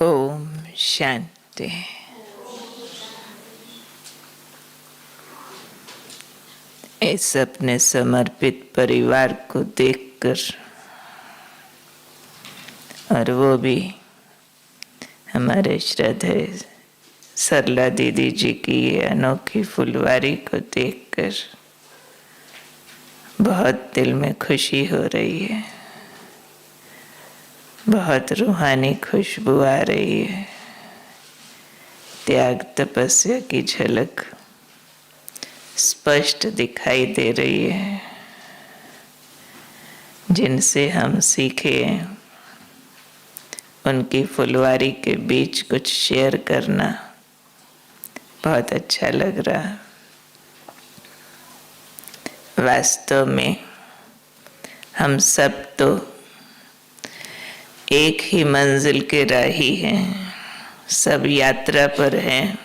ओम शांति। इस अपने समर्पित परिवार को देखकर, और वो भी हमारे श्रद्धेय सरला दीदी जी की ये अनोखी फुलवारी को देखकर बहुत दिल में खुशी हो रही है, बहुत रूहानी खुशबू आ रही है। त्याग तपस्या की झलक स्पष्ट दिखाई दे रही है। जिनसे हम सीखे उनकी फुलवारी के बीच कुछ शेयर करना बहुत अच्छा लग रहा। वास्तव में हम सब तो एक ही मंजिल के राही हैं, सब यात्रा पर हैं।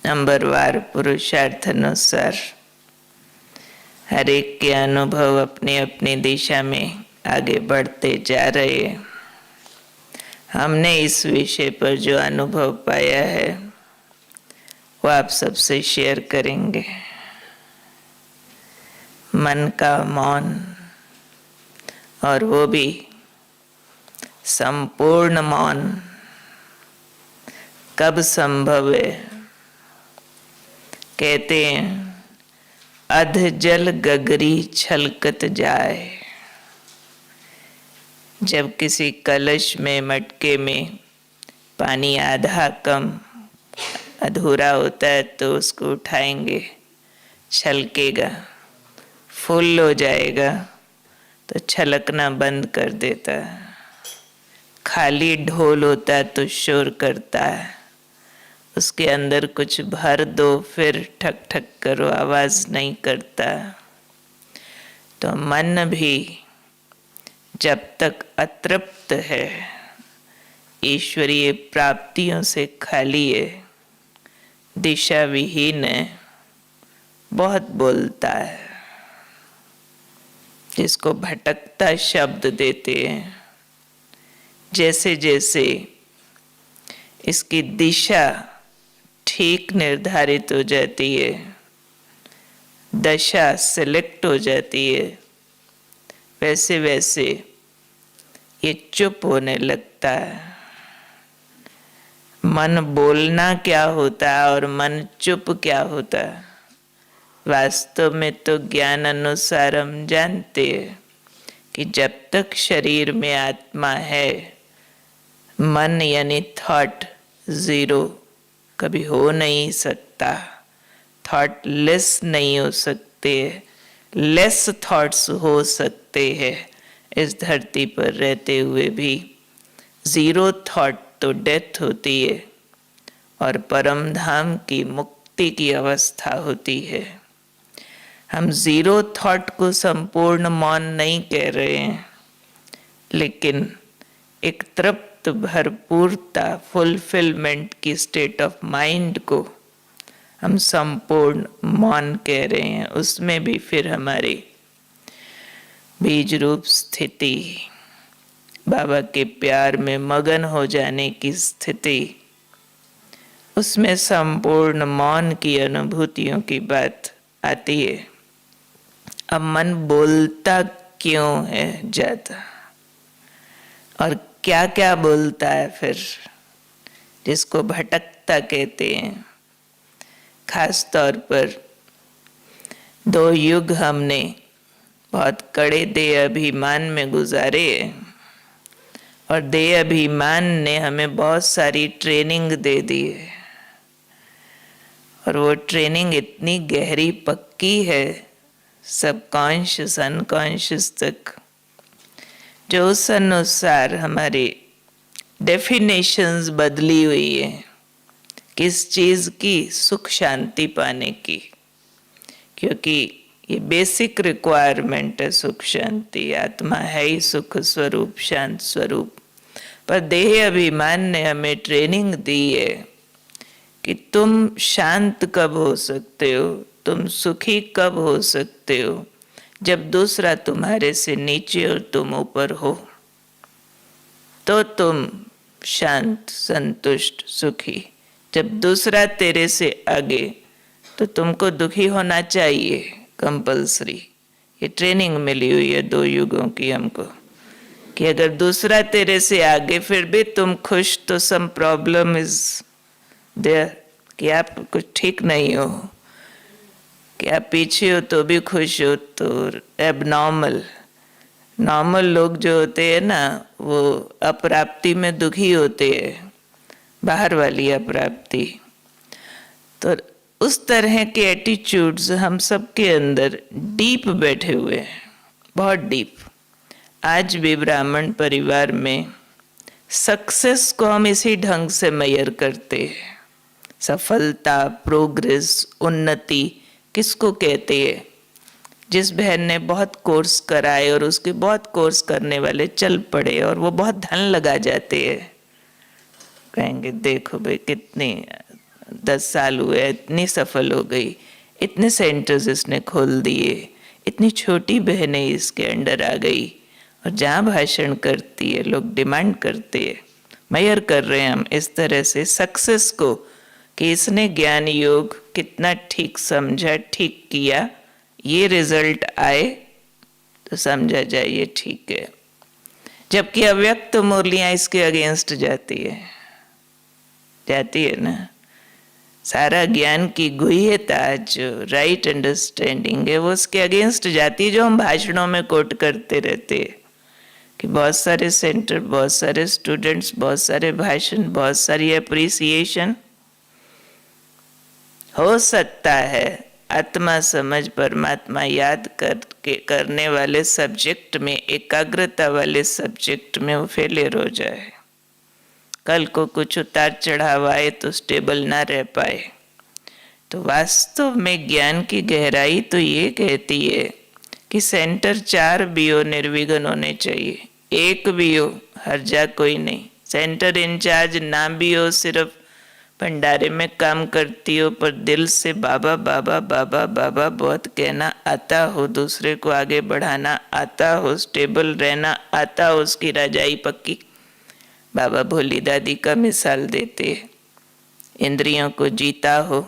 नंबरवार पुरुषार्थ अनुसार हर एक के अनुभव अपनी अपनी दिशा में आगे बढ़ते जा रहे हैं। हमने इस विषय पर जो अनुभव पाया है वो आप सबसे शेयर करेंगे। मन का मौन, और वो भी संपूर्ण मौन, कब संभव है? कहते हैं अध जल गगरी छलकत जाए। जब किसी कलश में, मटके में पानी आधा कम अधूरा होता है तो उसको उठाएंगे, छलकेगा, फुल हो जाएगा तो छलकना बंद कर देता है। खाली ढोल होता है तो शोर करता है, उसके अंदर कुछ भर दो फिर ठक ठक करो, आवाज नहीं करता। तो मन भी जब तक अतृप्त है, ईश्वरीय प्राप्तियों से खाली है, दिशा विहीन है, बहुत बोलता है, जिसको भटकता शब्द देते हैं। जैसे जैसे इसकी दिशा ठीक निर्धारित हो जाती है, दशा सिलेक्ट हो जाती है, वैसे वैसे ये चुप होने लगता है। मन बोलना क्या होता है और मन चुप क्या होता है, वास्तव में तो ज्ञान अनुसार हम जानते हैं कि जब तक शरीर में आत्मा है, मन यानी थॉट जीरो कभी हो नहीं सकता। थॉटलेस नहीं हो सकते, लेस थॉट्स हो सकते हैं इस धरती पर रहते हुए भी। जीरो थॉट तो डेथ होती है और परम धाम की मुक्ति की अवस्था होती है। हम जीरो थॉट को संपूर्ण मौन नहीं कह रहे हैं, लेकिन एक तृप्त भरपूरता, फुलफिलमेंट की स्टेट ऑफ माइंड को हम संपूर्ण मौन कह रहे हैं। उसमें भी फिर हमारी बीज रूप स्थिति, बाबा के प्यार में मगन हो जाने की स्थिति, उसमें संपूर्ण मौन की अनुभूतियों की बात आती है। अब मन बोलता क्यों है ज्यादा, और क्या क्या बोलता है फिर, जिसको भटकता कहते हैं। खास तौर पर 2 युग हमने बहुत कड़े देह अभिमान में गुजारे हैं, और देह अभिमान ने हमें बहुत सारी ट्रेनिंग दे दी है, और वो ट्रेनिंग इतनी गहरी पक्की है, सबकॉन्शियस अनकॉन्शियस तक, जो उस अनुसार हमारी डेफिनेशंस बदली हुई है। किस चीज़ की? सुख शांति पाने की, क्योंकि ये बेसिक रिक्वायरमेंट है सुख शांति। आत्मा है ही सुख स्वरूप, शांत स्वरूप। पर देह अभिमान ने हमें ट्रेनिंग दी है कि तुम शांत कब हो सकते हो, तुम सुखी कब हो सकते हो, जब दूसरा तुम्हारे से नीचे और तुम ऊपर हो, तो तुम शांत, संतुष्ट, सुखी। जब दूसरा तेरे से आगे तो तुमको दुखी होना चाहिए, कंपल्सरी। ये ट्रेनिंग मिली हुई है 2 युगों की हमको कि अगर दूसरा तेरे से आगे फिर भी तुम खुश तो सम प्रॉब्लम इज देयर, कि आप कुछ ठीक नहीं हो, कि आप पीछे हो तो भी खुश हो, तो एबनॉर्मल। नॉर्मल लोग जो होते हैं ना, वो अप्राप्ति में दुखी होते हैं, बाहर वाली अप्राप्ति। तो उस तरह के एटीट्यूड्स हम सब के अंदर डीप बैठे हुए हैं, बहुत डीप। आज भी ब्राह्मण परिवार में सक्सेस को हम इसी ढंग से मेजर करते हैं। सफलता, प्रोग्रेस, उन्नति किसको कहते हैं? जिस बहन ने बहुत कोर्स कराए और उसके बहुत कोर्स करने वाले चल पड़े और वो बहुत धन लगा जाते हैं, कहेंगे देखो भाई कितनी 10 साल हुए, इतनी सफल हो गई, इतने सेंटर्स इसने खोल दिए, इतनी छोटी बहनें इसके अंडर आ गई, और जहाँ भाषण करती है लोग डिमांड करते हैं। मेजर कर रहे हैं हम इस तरह से सक्सेस को कि इसने ज्ञान योग कितना ठीक समझा, ठीक किया, ये रिजल्ट आए तो समझा जाए ये ठीक है। जबकि अव्यक्त मुरलियां इसके अगेंस्ट जाती है ना। सारा ज्ञान की गुह्यता जो राइट अंडरस्टैंडिंग है वो उसके अगेंस्ट जाती है, जो हम भाषणों में कोट करते रहते हैं कि बहुत सारे सेंटर, बहुत सारे स्टूडेंट्स, बहुत सारे भाषण, बहुत सारी अप्रिसिएशन। हो सकता है आत्मा समझ परमात्मा याद करने वाले सब्जेक्ट में, एकाग्रता वाले सब्जेक्ट में वो फेलियर हो जाए, कल को कुछ उतार चढ़ाव आए तो स्टेबल ना रह पाए। तो वास्तव में ज्ञान की गहराई तो ये कहती है कि सेंटर 4 बीओ निर्विघ्न होने चाहिए। 1 बीओ हर्जा कोई नहीं, सेंटर इंचार्ज ना भी हो, सिर्फ भंडारे में काम करती हो पर दिल से बाबा बाबा बाबा बाबा बहुत कहना आता हो, दूसरे को आगे बढ़ाना आता हो, स्टेबल रहना आता हो, उसकी रजाई पक्की। बाबा भोली दादी का मिसाल देते, इंद्रियों को जीता हो,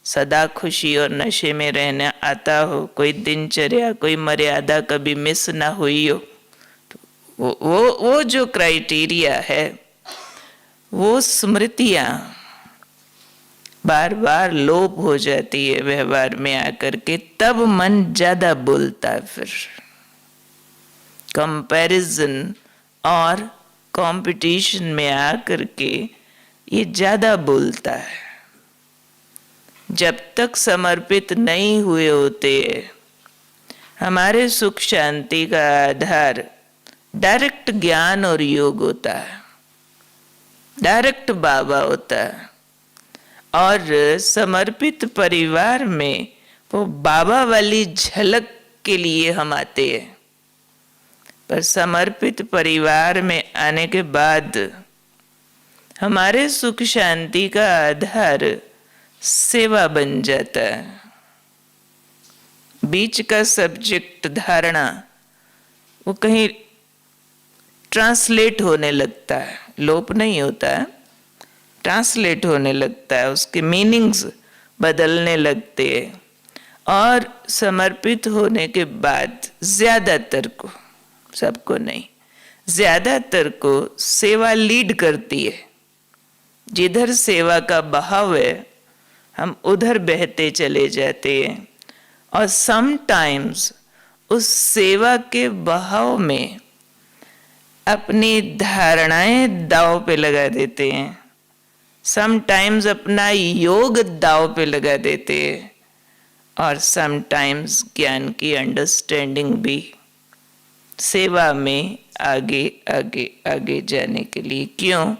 सदा खुशी और नशे में रहना आता हो, कोई दिनचर्या, कोई मर्यादा कभी मिस ना हुई हो, तो वो जो क्राइटेरिया है, वो स्मृतियां बार बार लोप हो जाती है व्यवहार में आकर के, तब मन ज्यादा बोलता है। फिर कंपैरिजन और कंपटीशन में आकर के ये ज्यादा बोलता है। जब तक समर्पित नहीं हुए होते, हमारे सुख शांति का आधार डायरेक्ट ज्ञान और योग होता है, डायरेक्ट बाबा होता है। और समर्पित परिवार में वो बाबा वाली झलक के लिए हम आते हैं, पर समर्पित परिवार में आने के बाद हमारे सुख शांति का आधार सेवा बन जाता है। बीच का सब्जेक्ट धारणा वो कहीं ट्रांसलेट होने लगता है, लोप नहीं होता है, ट्रांसलेट होने लगता है, उसके मीनिंग्स बदलने लगते हैं। और समर्पित होने के बाद ज्यादातर को, सबको नहीं, ज्यादातर को सेवा लीड करती है। जिधर सेवा का बहाव है हम उधर बहते चले जाते हैं, और समटाइम्स उस सेवा के बहाव में अपनी धारणाएं दांव पे लगा देते हैं, समटाइम्स अपना योग दांव पे लगा देते हैं, और समटाइम्स ज्ञान की अंडरस्टैंडिंग भी सेवा में आगे आगे आगे जाने के लिए। क्यों?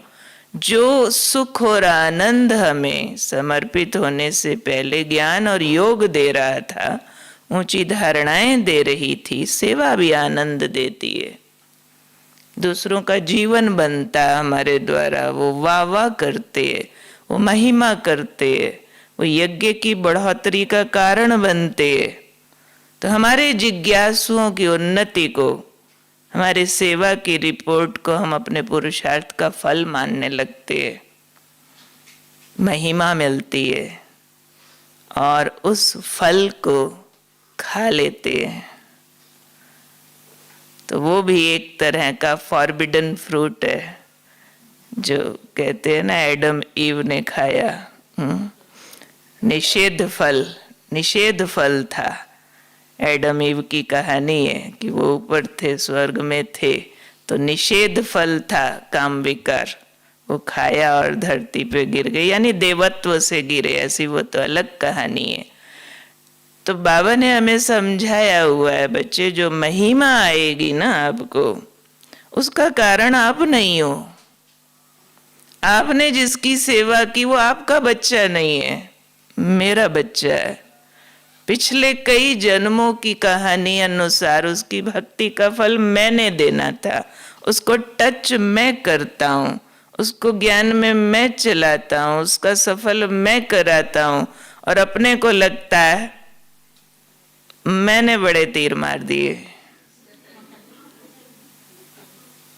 जो सुख और आनंद हमें समर्पित होने से पहले ज्ञान और योग दे रहा था, ऊंची धारणाएं दे रही थी, सेवा भी आनंद देती है, दूसरों का जीवन बनता हमारे द्वारा, वो वाह वाह करते, वो महिमा करते, वो यज्ञ की बढ़ोतरी का कारण बनते। तो हमारे जिज्ञासुओं की उन्नति को हमारी सेवा की रिपोर्ट को हम अपने पुरुषार्थ का फल मानने लगते हैं, महिमा मिलती है और उस फल को खा लेते हैं। तो वो भी एक तरह का फॉरबिडन फ्रूट है, जो कहते हैं ना एडम ईव ने खाया। निषेध फल था। एडम ईव की कहानी है कि वो ऊपर थे, स्वर्ग में थे, तो निषेध फल था काम विकार, वो खाया और धरती पे गिर गए, यानी देवत्व से गिरे, ऐसी वो तो अलग कहानी है। तो बाबा ने हमें समझाया हुआ है, बच्चे जो महिमा आएगी ना आपको, उसका कारण आप नहीं हो। आपने जिसकी सेवा की वो आपका बच्चा नहीं है, मेरा बच्चा है। पिछले कई जन्मों की कहानी अनुसार उसकी भक्ति का फल मैंने देना था, उसको टच मैं करता हूँ, उसको ज्ञान में मैं चलाता हूँ, उसका सफल मैं कराता हूँ, और अपने को लगता है मैंने बड़े तीर मार दिए।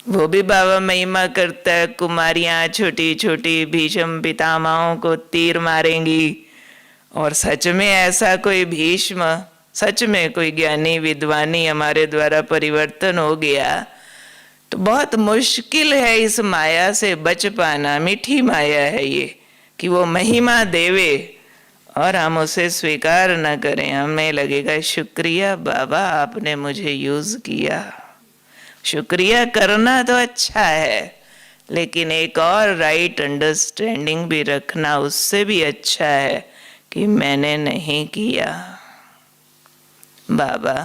वो भी बाबा महिमा करता है, कुमारियां छोटी छोटी भीष्म पितामहों को तीर मारेंगी, और सच में ऐसा कोई भीष्म, सच में कोई ज्ञानी विद्वानी हमारे द्वारा परिवर्तन हो गया तो बहुत मुश्किल है इस माया से बच पाना। मीठी माया है ये कि वो महिमा देवे और हम उसे स्वीकार न करें। हमें लगेगा शुक्रिया बाबा आपने मुझे यूज किया। शुक्रिया करना तो अच्छा है, लेकिन एक और राइट अंडरस्टैंडिंग भी रखना उससे भी अच्छा है कि मैंने नहीं किया, बाबा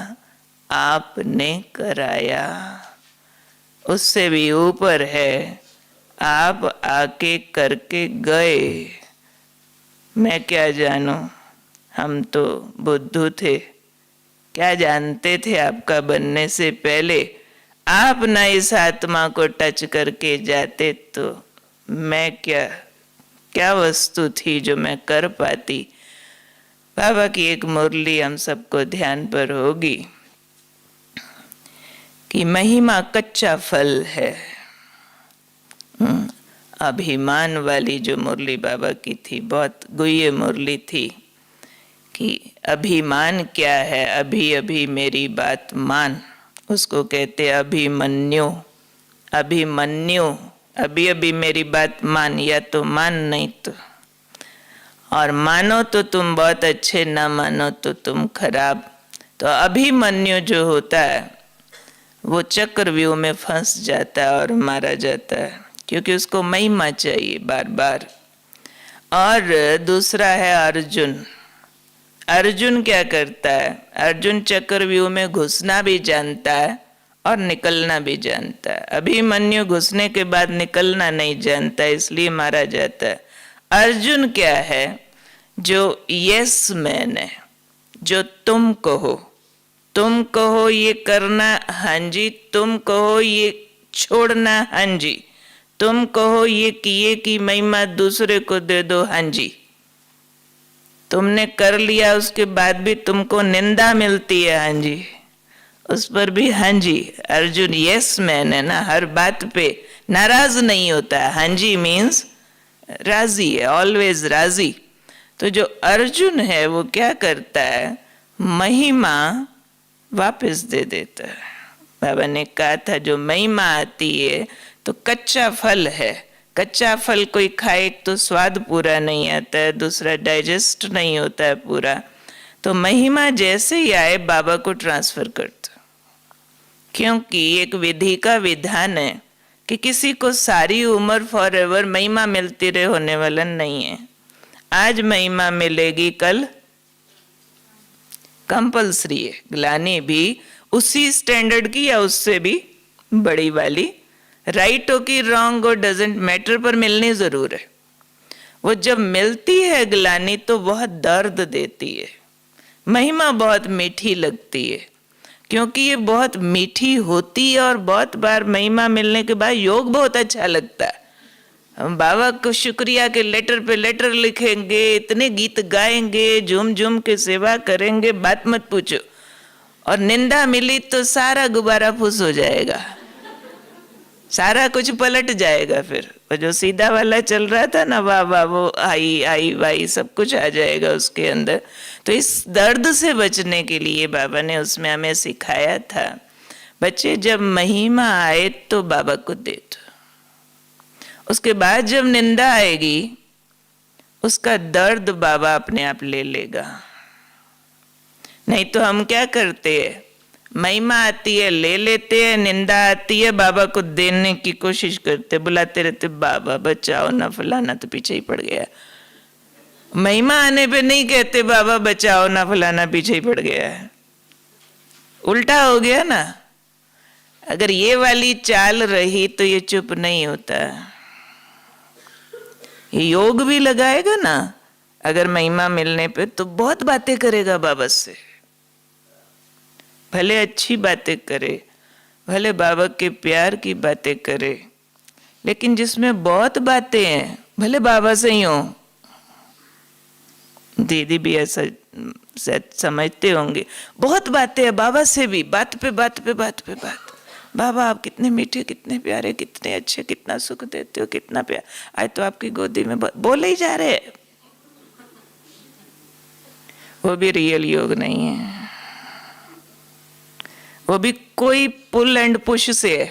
आपने कराया। उससे भी ऊपर है, आप आके करके गए, मैं क्या जानूं, हम तो बुद्धू थे, क्या जानते थे आपका बनने से पहले। आप ना इस आत्मा को टच करके जाते तो मैं क्या वस्तु थी जो मैं कर पाती। बाबा की एक मुरली हम सबको ध्यान पर होगी कि महिमा कच्चा फल है। अभिमान वाली जो मुरली बाबा की थी, बहुत गुह्य मुरली थी कि अभिमान क्या है, अभी अभी मेरी बात मान, उसको कहते अभिमन्यु। अभिमन्यु, अभी अभी मेरी बात मान, या तो मान नहीं तो, और मानो तो तुम बहुत अच्छे, ना मानो तो तुम खराब। तो अभिमन्यु जो होता है वो चक्रव्यूह में फंस जाता है और मारा जाता है, क्योंकि उसको महिमा चाहिए बार बार। और दूसरा है अर्जुन। अर्जुन क्या करता है, अर्जुन चक्रव्यूह में घुसना भी जानता है और निकलना भी जानता है। अभिमन्यु घुसने के बाद निकलना नहीं जानता, इसलिए मारा जाता है। अर्जुन क्या है, जो यस मैन है, जो तुम कहो ये करना, हाँ जी, तुम कहो ये छोड़ना, हाँ जी, तुम कहो ये किए की महिमा दूसरे को दे दो, हाँ जी। तुमने कर लिया उसके बाद भी तुमको निंदा मिलती है, हाँ जी, उस पर भी हाँ जी। अर्जुन यस मैन है ना, हर बात पे नाराज नहीं होता है। हाँ जी मीन्स राजी है, ऑलवेज राजी। तो जो अर्जुन है वो क्या करता है, महिमा वापस दे देता है। बाबा ने कहा था जो महिमा आती है तो कच्चा फल है, कच्चा फल कोई खाए तो स्वाद पूरा नहीं आता है, दूसरा डाइजेस्ट नहीं होता है पूरा। तो महिमा जैसे ही आए बाबा को ट्रांसफर करता, क्योंकि एक विधि का विधान है कि किसी को सारी उम्र फॉर एवर महिमा मिलती रहे होने वाला नहीं है। आज महिमा मिलेगी, कल कंपल्सरी है। ग्लानी भी उसी स्टैंडर्ड की या उससे भी बड़ी वाली, राइट हो कि रॉन्ग हो डजेंट मैटर, पर मिलनी जरूर है। वो जब मिलती है ग्लानी तो बहुत दर्द देती है। महिमा बहुत मीठी लगती है क्योंकि ये बहुत मीठी होती है, और बहुत बार महिमा मिलने के बाद योग बहुत अच्छा लगता है। हम बाबा को शुक्रिया के लेटर पे लेटर लिखेंगे, इतने गीत गाएंगे, झूम झूम के सेवा करेंगे, बात मत पूछो। और निंदा मिली तो सारा गुब्बारा फुस हो जाएगा, सारा कुछ पलट जाएगा। फिर वो जो सीधा वाला चल रहा था ना, वाह वाह, वो आई आई वाई सब कुछ आ जाएगा उसके अंदर। तो इस दर्द से बचने के लिए बाबा ने उसमें हमें सिखाया था, बच्चे जब महिमा आए तो बाबा को दे दो, उसके बाद जब निंदा आएगी उसका दर्द बाबा अपने आप ले लेगा। नहीं तो हम क्या करते हैं, महिमा आती है ले लेते हैं, निंदा आती है बाबा को देने की कोशिश करते, बुलाते रहते बाबा बचाओ ना, फलाना तो पीछे ही पड़ गया। महिमा आने पे नहीं कहते बाबा बचाओ ना, फलाना पीछे ही पड़ गया है। उल्टा हो गया ना। अगर ये वाली चाल रही तो ये चुप नहीं होता। ये योग भी लगाएगा ना, अगर महिमा मिलने पे तो बहुत बातें करेगा बाबा से, भले अच्छी बातें करे, भले बाबा के प्यार की बातें करे, लेकिन जिसमें बहुत बातें हैं, भले बाबा से ही हो। दीदी भी ऐसा समझते होंगे, बहुत बातें हैं बाबा से भी, बात पे बात पे बात पे बात। बाबा आप कितने मीठे, कितने प्यारे, कितने अच्छे, कितना सुख देते हो, कितना प्यार, आज तो आपकी गोदी में बोले ही जा रहे। वो भी रियल योग नहीं है, वो भी कोई पुल एंड पुश से है।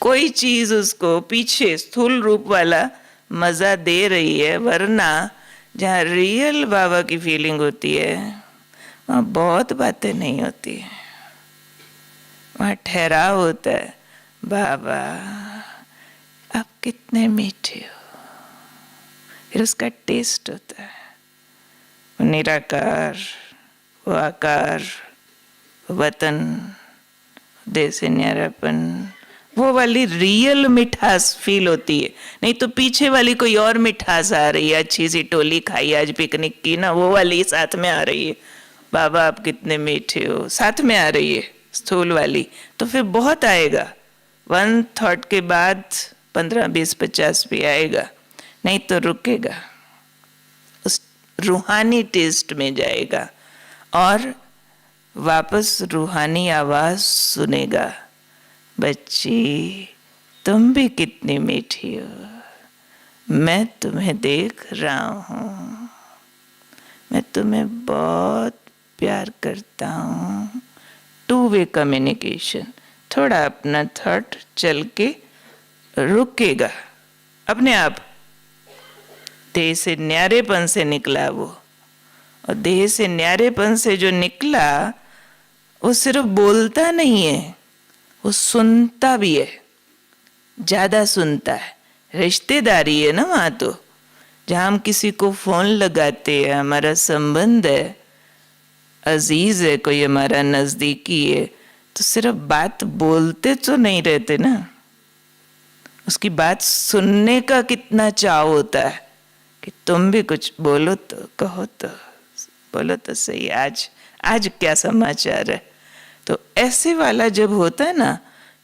कोई चीज उसको पीछे स्थूल रूप वाला मजा दे रही है, वरना जहाँ रियल बाबा की फीलिंग होती है वहाँ बहुत बातें नहीं होती है, वहाँ ठहराव होता है। बाबा आप कितने मीठे हो, फिर उसका टेस्ट होता है। वो निराकार, वो आकार, वतन, देह से न्यारापन, वो वाली रियल मिठास फील होती है। नहीं तो पीछे वाली कोई और मिठास आ रही है, अच्छी सी टोली खाई आज पिकनिक की ना, वो वाली साथ में आ रही है। बाबा आप कितने मीठे हो साथ में आ रही है स्थूल वाली, तो फिर बहुत आएगा। 1 थॉट के बाद 15, 20, 50 भी आएगा, नहीं तो रुकेगा, उस रूहानी टेस्ट में जाएगा और वापस रूहानी आवाज सुनेगा, बच्ची तुम भी कितनी मीठी हो, मैं तुम्हें देख रहा हूँ, मैं तुम्हें बहुत प्यार करता हूँ। 2 वे कम्युनिकेशन। थोड़ा अपना थॉट चल के रुकेगा अपने आप, देह से न्यारेपन से निकला वो, और देह से न्यारेपन से जो निकला वो सिर्फ बोलता नहीं है, वो सुनता भी है, ज्यादा सुनता है। रिश्तेदारी है ना वहां, तो जहां हम किसी को फोन लगाते हैं, हमारा संबंध है, अजीज है, कोई हमारा नजदीकी है, तो सिर्फ बात बोलते तो नहीं रहते ना, उसकी बात सुनने का कितना चाव होता है कि तुम भी कुछ बोलो तो, कहो तो, बोलो तो सही, आज क्या समाचार है। तो ऐसे वाला जब होता है ना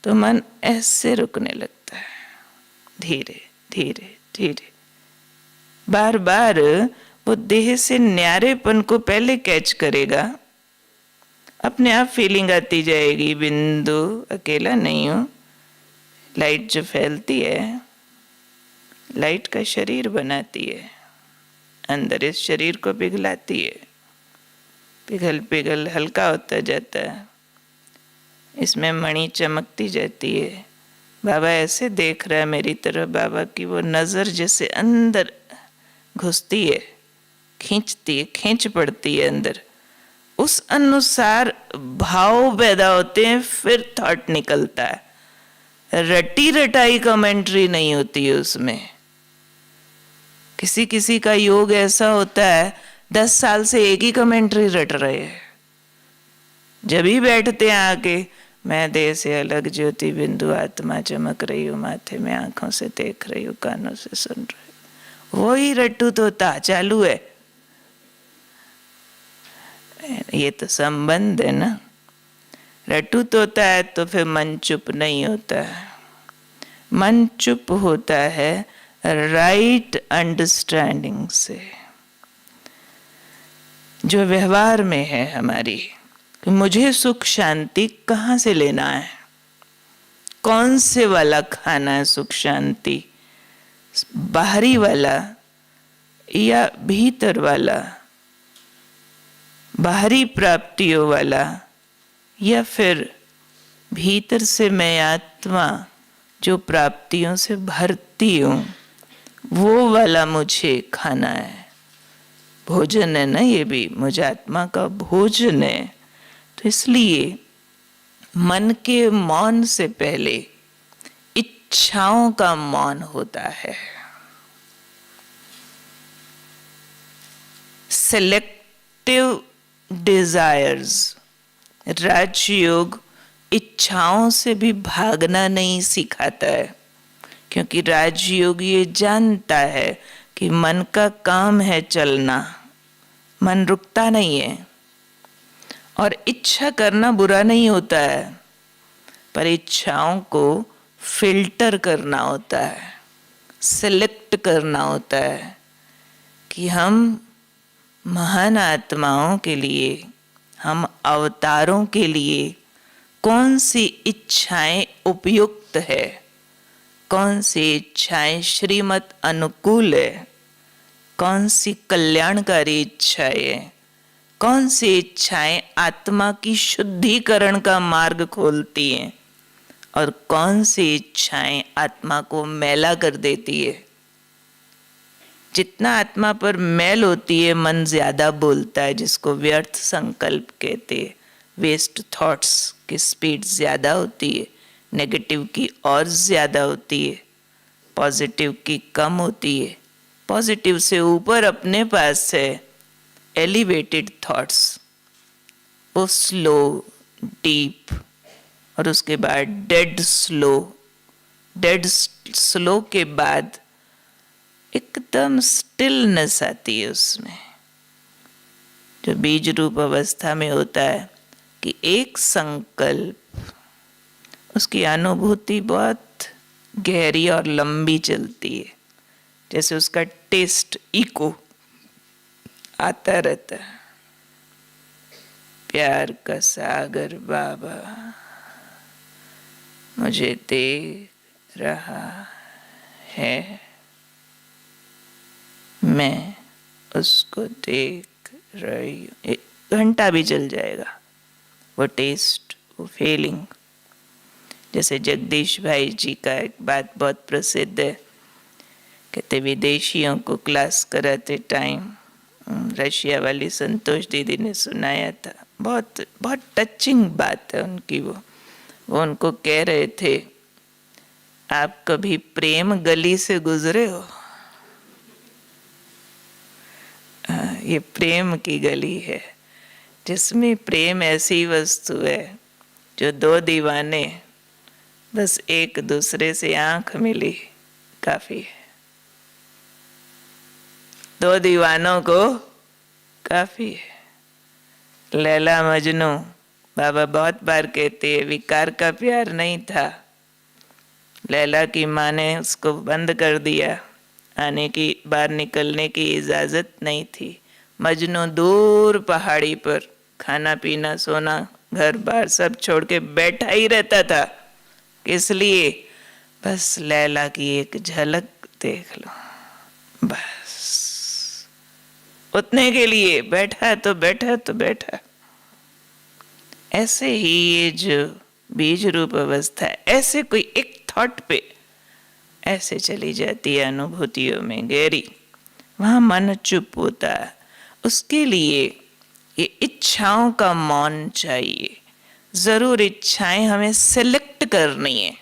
तो मन ऐसे रुकने लगता है, धीरे धीरे धीरे। बार बार वो देह से न्यारेपन को पहले कैच करेगा, अपने आप फीलिंग आती जाएगी, बिंदु अकेला नहीं हूं। लाइट जो फैलती है, लाइट का शरीर बनाती है, अंदर इस शरीर को पिघलाती है, पिघल पिघल हल्का होता जाता है, इसमें मणि चमकती जाती है। बाबा ऐसे देख रहा है मेरी तरफ, बाबा की वो नजर जैसे अंदर घुसती है, खींचती है, खींच पड़ती है अंदर, उस अनुसार भाव पैदा होते हैं, फिर थॉट निकलता है। रटी रटाई कमेंट्री नहीं होती है उसमें। किसी किसी का योग ऐसा होता है 10 साल से एक ही कमेंट्री रट रहे हैं, जब ही बैठते हैं आके, मैं देह से अलग ज्योति बिंदु आत्मा चमक रही हूँ, माथे में आंखों से देख रही हूँ, कानों से सुन रही हूँ, वही रट्टू तोता चालू है। ये तो संबंध है ना। रट्टू तोता है तो फिर मन चुप नहीं होता है, मन चुप होता है राइट अंडरस्टैंडिंग से, जो व्यवहार में है हमारी। कि मुझे सुख शांति कहाँ से लेना है, कौन से वाला खाना है सुख शांति, बाहरी वाला या भीतर वाला, बाहरी प्राप्तियों वाला या फिर भीतर से मैं आत्मा जो प्राप्तियों से भरती हूँ वो वाला मुझे खाना है। भोजन है ना, ये भी मुझे आत्मा का भोजन है। तो इसलिए मन के मौन से पहले इच्छाओं का मौन होता है। सेलेक्टिव डिजायर्स, राजयोग इच्छाओं से भी भागना नहीं सिखाता है, क्योंकि राजयोग ये जानता है कि मन का काम है चलना, मन रुकता नहीं है। और इच्छा करना बुरा नहीं होता है, पर इच्छाओं को फिल्टर करना होता है, सिलेक्ट करना होता है कि हम महान आत्माओं के लिए, हम अवतारों के लिए कौन सी इच्छाएं उपयुक्त है, कौन सी इच्छाएं श्रीमत अनुकूल है, कौन सी कल्याणकारी इच्छाएं है, कौन सी इच्छाएं आत्मा की शुद्धिकरण का मार्ग खोलती हैं और कौन सी इच्छाएं आत्मा को मैला कर देती है। जितना आत्मा पर मैल होती है मन ज्यादा बोलता है, जिसको व्यर्थ संकल्प कहते हैं। वेस्ट थॉट्स की स्पीड ज्यादा होती है, नेगेटिव की और ज्यादा होती है, पॉजिटिव की कम होती है। पॉजिटिव से ऊपर अपने पास है एलिवेटेड थॉट्स, वो स्लो डीप, और उसके बाद डेड स्लो, डेड स्लो के बाद एकदम स्टिलनेस आती है उसमें, जो बीज रूप अवस्था में होता है कि एक संकल्प, उसकी अनुभूति बहुत गहरी और लंबी चलती है, जैसे उसका टेस्ट इको आता रहता है। प्यार का सागर बाबा मुझे देख रहा है, मैं उसको देख रही हूँ। एक घंटा भी चल जाएगा वो टेस्ट, वो फीलिंग। जैसे जगदीश भाई जी का एक बात बहुत प्रसिद्ध है, कहते विदेशियों को क्लास कराते टाइम रशिया वाली संतोष दीदी ने सुनाया था, बहुत बहुत टचिंग बात है उनकी। वो उनको कह रहे थे, आप कभी प्रेम गली से गुजरे हो? ये प्रेम की गली है, जिसमें प्रेम ऐसी वस्तु है जो दो दीवाने बस एक दूसरे से आंख मिली काफी है, दो दीवानों को काफी है। लैला मजनू, बाबा बहुत बार कहते हैं विकार का प्यार नहीं था। लैला की माँ ने उसको बंद कर दिया, आने की बाहर निकलने की इजाजत नहीं थी। मजनू दूर पहाड़ी पर खाना पीना सोना घर बार सब छोड़ के बैठा ही रहता था, इसलिए बस लैला की एक झलक देख लो, बस उतने के लिए बैठा तो बैठा तो बैठा। ऐसे ही ये जो बीज रूप अवस्था है, ऐसे कोई एक थॉट पे ऐसे चली जाती है अनुभूतियों में गहरी, वहां मन चुप होता है। उसके लिए ये इच्छाओं का मौन चाहिए। जरूर इच्छाएं हमें सिलेक्ट करनी है।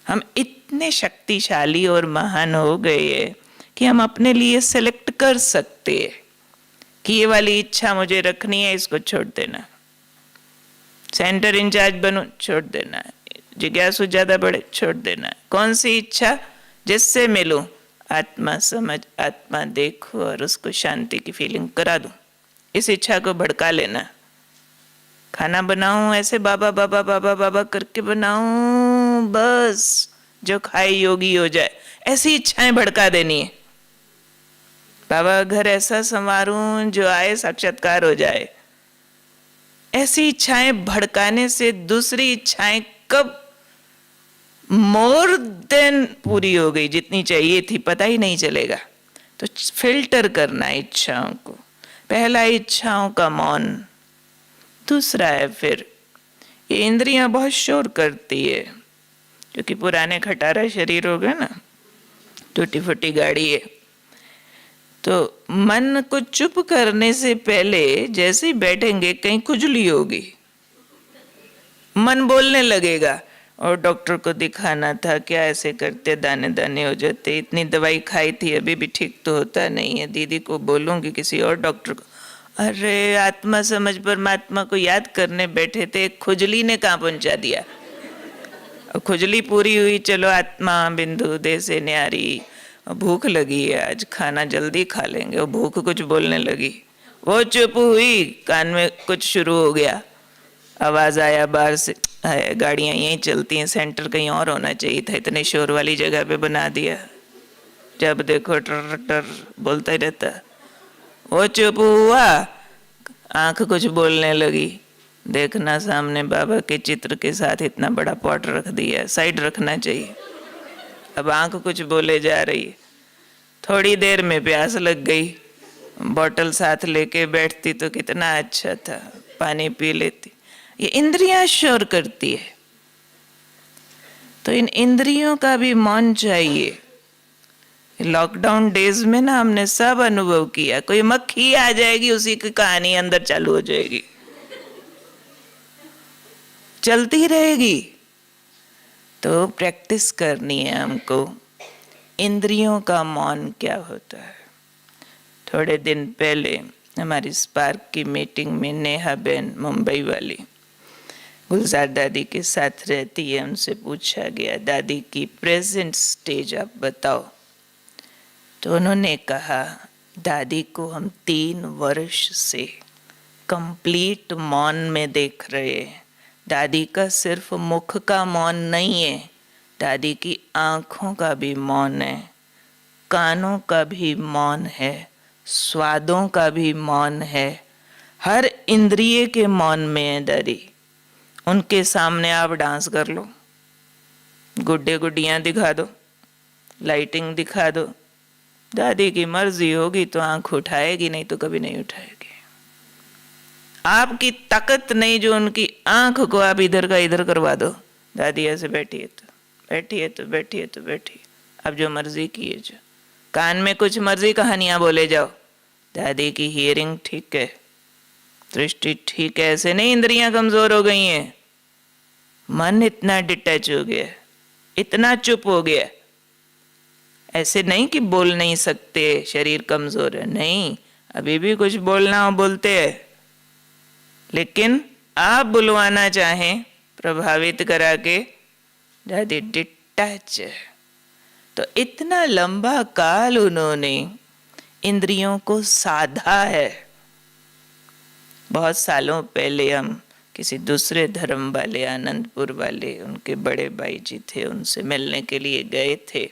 हम इतने शक्तिशाली और महान हो गए हैं कि हम अपने लिए सिलेक्ट कर सकते हैं कि ये वाली इच्छा मुझे रखनी है, इसको छोड़ देना, सेंटर इंचार्ज बनो, छोड़ देना, जिज्ञासु ज्यादा बड़े, छोड़ देना। कौन सी इच्छा? जिससे मिलूं, आत्मा समझ, आत्मा देखो और उसको शांति की फीलिंग करा दूं, इस इच्छा को भड़का लेना। खाना बनाऊं ऐसे बाबा बाबा बाबा बाबा करके बनाऊं, बस जो खाए योगी हो जाए, ऐसी इच्छाएं भड़का देनी है। बाबा घर ऐसा संवारूं जो आए साक्षात्कार हो जाए, ऐसी इच्छाएं भड़काने से दूसरी इच्छाएं कब मोर देन पूरी हो गई, जितनी चाहिए थी पता ही नहीं चलेगा। तो फिल्टर करना इच्छाओं को। पहला इच्छाओं का मौन। दूसरा है फिर ये इंद्रियां बहुत शोर करती है, क्योंकि पुराने खटारा शरीर हो गए ना, टूटी फूटी गाड़ी है। तो मन को चुप करने से पहले जैसे ही बैठेंगे कहीं खुजली होगी, मन बोलने लगेगा और डॉक्टर को दिखाना था, क्या ऐसे करते दाने दाने हो जाते, इतनी दवाई खाई थी अभी भी ठीक तो होता नहीं है, दीदी को बोलूंगी किसी और डॉक्टर को। अरे आत्मा समझ परमात्मा को याद करने बैठे थे, खुजली ने कहाँ पहुंचा दिया। खुजली पूरी हुई, चलो आत्मा बिंदु देह से न्यारी, भूख लगी है आज खाना जल्दी खा लेंगे, वो भूख कुछ बोलने लगी, वो चुप हुई, कान में कुछ शुरू हो गया, आवाज आया बाहर से, गाड़ियां यहीं चलती हैं, सेंटर कहीं और होना चाहिए था, इतने शोर वाली जगह पे बना दिया, जब देखो टर टर बोलता ही रहता। वो चुप हुआ, आंख कुछ बोलने लगी, देखना सामने बाबा के चित्र के साथ इतना बड़ा पॉट रख दिया, साइड रखना चाहिए। अब आंख कुछ बोले जा रही है। थोड़ी देर में प्यास लग गई, बोतल साथ लेके बैठती तो कितना अच्छा था, पानी पी लेती। ये इंद्रियां शोर करती है, तो इन इंद्रियों का भी मौन चाहिए। लॉकडाउन डेज में ना हमने सब अनुभव किया, कोई मक्खी आ जाएगी उसी की कहानी अंदर चालू हो जाएगी, चलती रहेगी। तो प्रैक्टिस करनी है हमको, इंद्रियों का मौन क्या होता है। थोड़े दिन पहले हमारी स्पार्क की मीटिंग में नेहा बहन मुंबई वाली गुलजार दादी के साथ रहती है, उनसे पूछा गया दादी की प्रेजेंट स्टेज आप बताओ। तो उन्होंने कहा दादी को हम 3 वर्ष से कंप्लीट मौन में देख रहे हैं। दादी का सिर्फ मुख का मौन नहीं है, दादी की आंखों का भी मौन है, कानों का भी मौन है, स्वादों का भी मौन है, हर इंद्रिय के मौन में है दादी। उनके सामने आप डांस कर लो, गुड्डे गुड्डियां दिखा दो, लाइटिंग दिखा दो, दादी की मर्जी होगी तो आंख उठाएगी, नहीं तो कभी नहीं उठाएगी। आपकी ताकत नहीं जो उनकी आंख को आप इधर का इधर करवा दो। दादी ऐसे बैठी है तो बैठी है तो बैठी है तो बैठी, अब जो मर्जी किए जो, कान में कुछ मर्जी कहानियां बोले जाओ, दादी की हियरिंग ठीक है, दृष्टि ठीक है, ऐसे नहीं इंद्रियां कमजोर हो गई हैं, मन इतना डिटैच हो गया, इतना चुप हो गया। ऐसे नहीं कि बोल नहीं सकते, शरीर कमजोर है, नहीं, अभी भी कुछ बोलना हो बोलते हैं, लेकिन आप बुलवाना चाहें प्रभावित करा के, दादी डिटैच है। तो इतना लंबा काल उन्होंने इंद्रियों को साधा है। बहुत सालों पहले हम किसी दूसरे धर्म वाले, आनंदपुर वाले, उनके बड़े भाई जी थे, उनसे मिलने के लिए गए थे।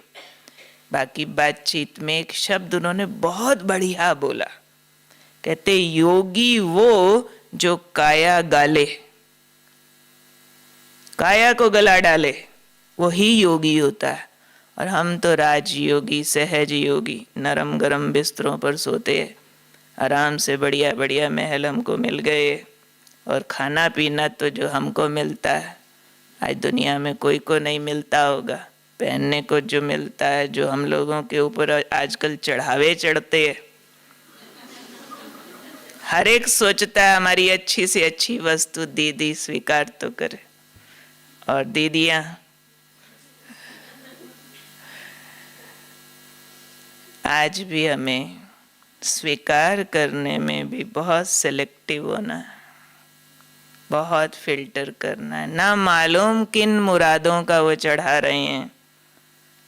बाकी बातचीत में एक शब्द उन्होंने बहुत बढ़िया बोला, कहते योगी वो जो काया गाले, काया को गला डाले, वही योगी होता है। और हम तो राजयोगी, सहज योगी, नरम गरम बिस्तरों पर सोते हैं, आराम से बढ़िया बढ़िया महल हमको मिल गए, और खाना पीना तो जो हमको मिलता है आज दुनिया में कोई को नहीं मिलता होगा, पहनने को जो मिलता है, जो हम लोगों के ऊपर आजकल चढ़ावे चढ़ते हैं, हर एक सोचता है हमारी अच्छी से अच्छी वस्तु दीदी स्वीकार तो करे। और दीदियां आज भी हमें स्वीकार करने में भी बहुत सिलेक्टिव होना है, बहुत फिल्टर करना है। ना मालूम किन मुरादों का वो चढ़ा रहे हैं,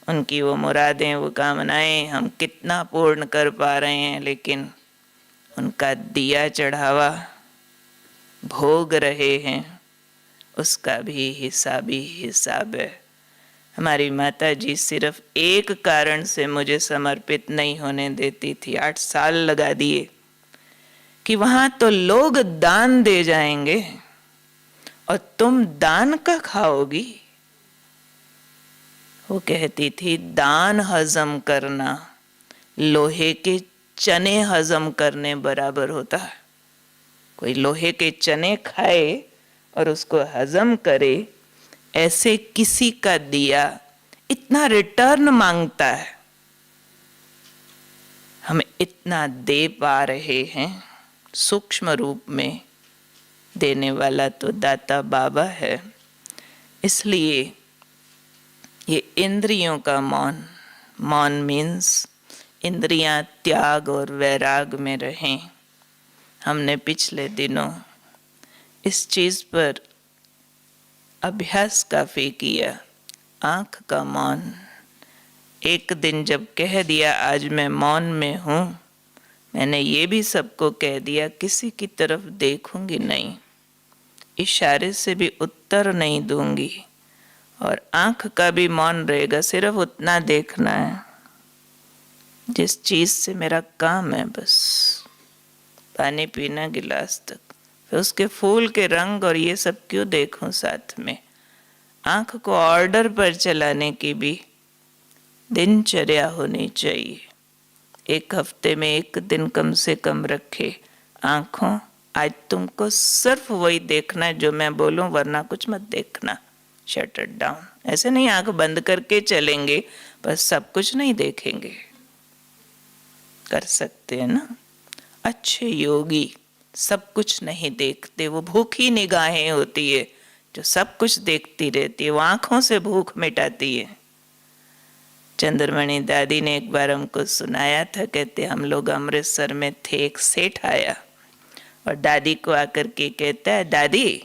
उनकी वो मुरादें, वो कामनाएं हम कितना पूर्ण कर पा रहे हैं, लेकिन उनका दिया चढ़ावा भोग रहे हैं, उसका भी हिसाब ही हिसाब है। हमारी माता जी सिर्फ एक कारण से मुझे समर्पित नहीं होने देती थी, 8 साल लगा दिए कि वहां तो लोग दान दे जाएंगे और तुम दान का खाओगी। वो कहती थी दान हजम करना लोहे के चने हजम करने बराबर होता है। कोई लोहे के चने खाए और उसको हजम करे, ऐसे किसी का दिया इतना रिटर्न मांगता है। हम इतना दे पा रहे हैं सूक्ष्म रूप में, देने वाला तो दाता बाबा है। इसलिए ये इंद्रियों का मौन, मौन मीन्स इंद्रियां त्याग और वैराग में रहें। हमने पिछले दिनों इस चीज पर अभ्यास काफी किया, आंख का मौन। एक दिन जब कह दिया आज मैं मौन में हूं, मैंने ये भी सबको कह दिया किसी की तरफ देखूंगी नहीं, इशारे से भी उत्तर नहीं दूंगी, और आंख का भी मौन रहेगा, सिर्फ उतना देखना है जिस चीज से मेरा काम है, बस पानी पीना गिलास तक। फिर उसके फूल के रंग और ये सब क्यों देखूं साथ में। आंख को ऑर्डर पर चलाने की भी दिनचर्या होनी चाहिए। एक हफ्ते में एक दिन कम से कम रखे, आंखों आज तुमको सिर्फ वही देखना है जो मैं बोलूं, वरना कुछ मत देखना, शट इट डाउन। ऐसे नहीं आंख बंद करके चलेंगे, बस सब कुछ नहीं देखेंगे। कर सकते हैं ना। अच्छे योगी सब कुछ नहीं देखते, वो भूखी निगाहें होती है जो सब कुछ देखती रहती है, वो आंखों से भूख मिटाती है। चंद्रमणि दादी ने एक बार हमको सुनाया था, कहते हम लोग अमृतसर में थे, एक सेठ आया और दादी को आकर के कहता है, दादी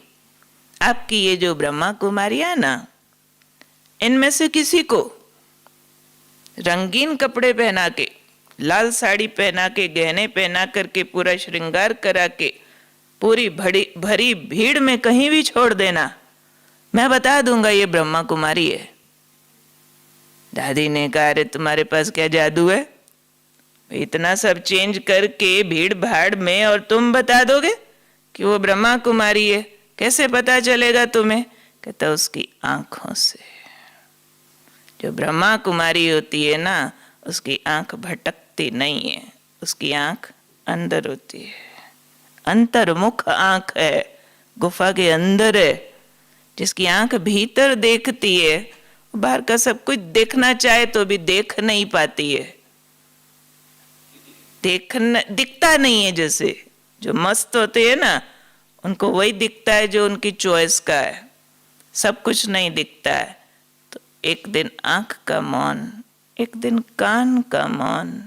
आपकी ये जो ब्रह्मा कुमारी है ना, इनमें से किसी को रंगीन कपड़े पहना के, लाल साड़ी पहना के, गहने पहना करके, पूरा श्रृंगार करा के, पूरी भरी भीड़ में कहीं भी छोड़ देना, मैं बता दूंगा ये ब्रह्मा कुमारी है। दादी ने कहा अरे तुम्हारे पास क्या जादू है, इतना सब चेंज करके भीड़ भाड़ में, और तुम बता दोगे कि वो ब्रह्मा कुमारी है, कैसे पता चलेगा तुम्हें। कहता उसकी आंखों से। जो ब्रह्मा कुमारी होती है ना, उसकी आंख भटकती नहीं है, उसकी आंख अंदर होती है, अंतर्मुख आंख है, गुफा के अंदर है। जिसकी आंख भीतर देखती है, बाहर का सब कुछ देखना चाहे तो भी देख नहीं पाती है, देखना दिखता नहीं है। जैसे जो मस्त होते हैं ना, उनको वही दिखता है जो उनकी चॉइस का है, सब कुछ नहीं दिखता है। तो एक दिन आंख का मौन, एक दिन कान का मौन,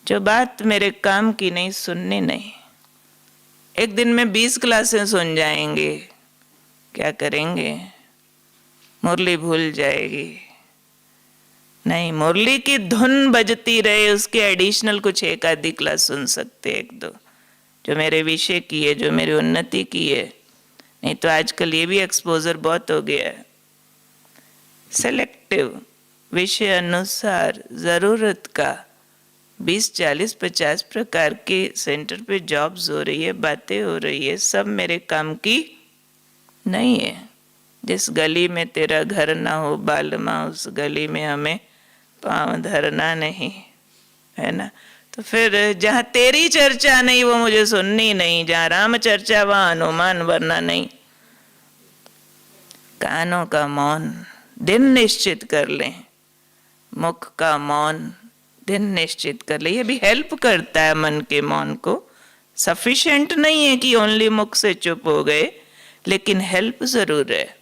जो बात मेरे काम की नहीं, सुननी नहीं। एक दिन में 20 क्लासें सुन जाएंगे, क्या करेंगे, मुरली भूल जाएगी। नहीं, मुरली की धुन बजती रहे, उसके एडिशनल कुछ एक आधी क्लास सुन सकते, एक दो, जो मेरे विषय की है, जो मेरी उन्नति की है। नहीं तो आजकल ये भी एक्सपोजर बहुत हो गया है, सेलेक्टिव, विषय अनुसार जरूरत का 20, 40, 50 प्रकार के सेंटर पे जॉब्स हो रही है, बातें हो रही है, सब मेरे काम की नहीं है। जिस गली में तेरा घर ना हो बालमा, उस गली में हमें पांव धरना नहीं, है ना। तो फिर जहां तेरी चर्चा नहीं वो मुझे सुननी नहीं, जहां राम चर्चा वहां हनुमान, वरना नहीं। कानों का मौन दिन निश्चित कर लें, मुख का मौन दिन निश्चित कर ले। ये भी हेल्प करता है मन के मौन को, सफिशिएंट नहीं है कि ओनली मुख से चुप हो गए, लेकिन हेल्प जरूर है।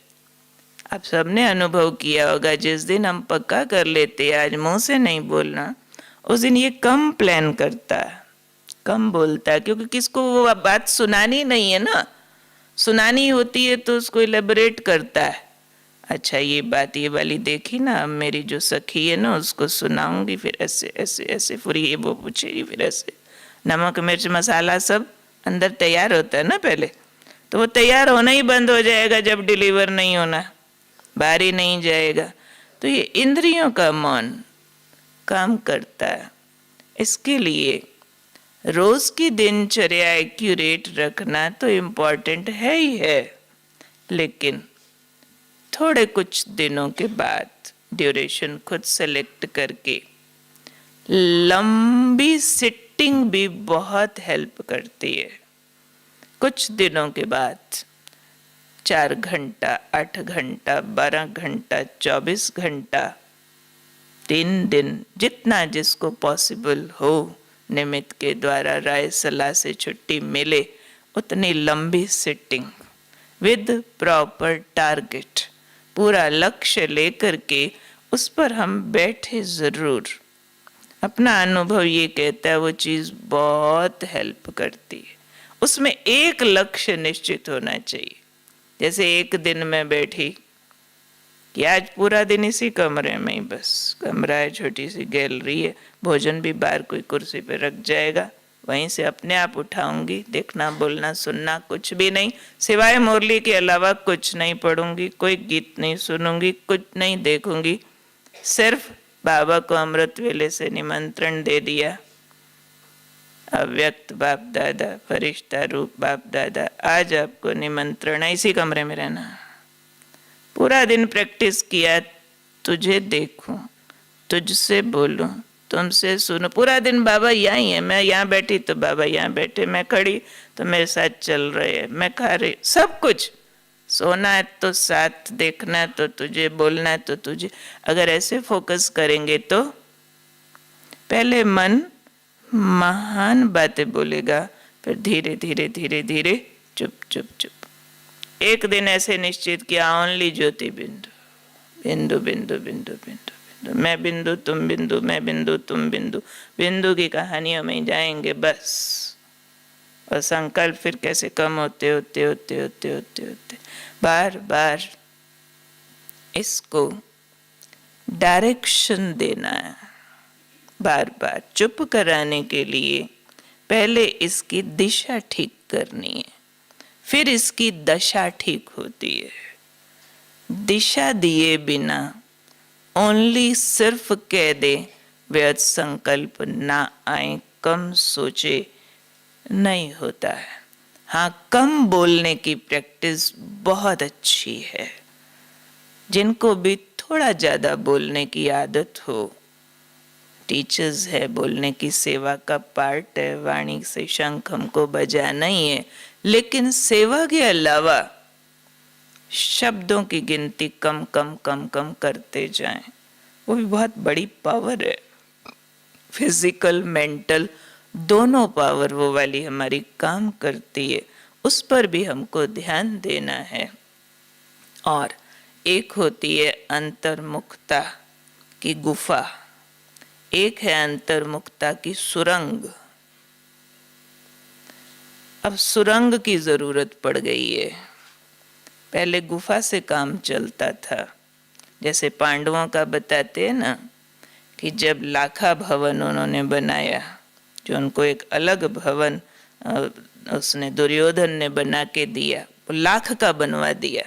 आप सबने अनुभव किया होगा, जिस दिन हम पक्का कर लेते हैं आज मुंह से नहीं बोलना, उस दिन ये कम प्लान करता है, कम बोलता है, क्योंकि किसको वो बात सुनानी नहीं है ना। सुनानी होती है तो उसको इलेबोरेट करता है, अच्छा ये बात ये वाली देखी ना, अब मेरी जो सखी है ना उसको सुनाऊंगी, फिर ऐसे ऐसे ऐसे, फिर ये वो पूछेगी, फिर ऐसे। नमक मिर्च मसाला सब अंदर तैयार होता है ना पहले, तो वो तैयार होना ही बंद हो जाएगा जब डिलीवर नहीं होना, बाहर ही नहीं जाएगा। तो ये इंद्रियों का मौन काम करता है। इसके लिए रोज की दिनचर्या एक्यूरेट रखना तो इम्पोर्टेंट है ही है, लेकिन थोड़े कुछ दिनों के बाद ड्यूरेशन खुद सेलेक्ट करके लंबी सिटिंग भी बहुत हेल्प करती है। कुछ दिनों के बाद 4 घंटा, 8 घंटा, 12 घंटा, 24 घंटा, 3 दिन, जितना जिसको पॉसिबल हो, निमित्त के द्वारा राय सलाह से छुट्टी मिले, उतनी लंबी सिटिंग विद प्रॉपर टारगेट, पूरा लक्ष्य लेकर के उस पर हम बैठे जरूर। अपना अनुभव ये कहता है वो चीज बहुत हेल्प करती है। उसमें एक लक्ष्य निश्चित होना चाहिए। जैसे एक दिन में बैठी कि आज पूरा दिन इसी कमरे में ही, बस कमरा है, छोटी सी गैलरी है, भोजन भी बाहर कोई कुर्सी पे रख जाएगा, वहीं से अपने आप उठाऊंगी, देखना बोलना सुनना कुछ भी नहीं, सिवाय मुरली के अलावा कुछ नहीं पढ़ूंगी, कोई गीत नहीं सुनूंगी, कुछ नहीं देखूंगी, सिर्फ बाबा को अमृत वेले से निमंत्रण दे दिया, अव्यक्त बाप दादा, फरिश्ता रूप बाप दादा, आज आपको निमंत्रण है इसी कमरे में रहना। पूरा दिन प्रैक्टिस किया, तुझे देखूं, तुझसे बोलूं, तुमसे सुनो, पूरा दिन बाबा यहाँ ही है, मैं यहाँ बैठी तो बाबा यहाँ बैठे, मैं खड़ी तो मेरे साथ चल रहे हैं, मैं खा रही, सब कुछ, सोना है तो साथ, देखना है तो तुझे, बोलना है तो तुझे। अगर ऐसे फोकस करेंगे तो पहले मन महान बातें बोलेगा, फिर धीरे धीरे धीरे धीरे चुप चुप चुप। एक दिन ऐसे निश्चित किया, ओनली ज्योति बिंदु, बिंदु बिंदु बिंदु बिंदु बिंदु, मैं बिंदु तुम बिंदु, मैं बिंदु तुम बिंदु, बिंदु की कहानियों में जाएंगे बस। और संकल्प फिर कैसे कम होते होते होते होते होते होते, बार बार इसको डायरेक्शन देना है। बार बार चुप कराने के लिए पहले इसकी दिशा ठीक करनी है, फिर इसकी दशा ठीक होती है। दिशा दिए बिना ओनली सिर्फ कह दे व्यर्थ संकल्प ना आए, कम सोचे, नहीं होता है। हाँ, कम बोलने की प्रैक्टिस बहुत अच्छी है। जिनको भी थोड़ा ज्यादा बोलने की आदत हो, टीचर्स है, बोलने की सेवा का पार्ट है, वाणी से शंख हमको बजाना ही है, लेकिन सेवा के अलावा शब्दों की गिनती कम कम कम कम करते जाएं, वो भी बहुत बड़ी पावर है। फिजिकल मेंटल दोनों पावर वो वाली हमारी काम करती है, उस पर भी हमको ध्यान देना है। और एक होती है अंतर्मुखता की गुफा, एक है अंतर्मुखता की सुरंग। अब सुरंग की जरूरत पड़ गई है, पहले गुफा से काम चलता था। जैसे पांडवों का बताते हैं ना कि जब लाखा भवन उन्होंने बनाया, जो उनको एक अलग भवन उसने दुर्योधन ने बना के दिया, वो लाख का बनवा दिया,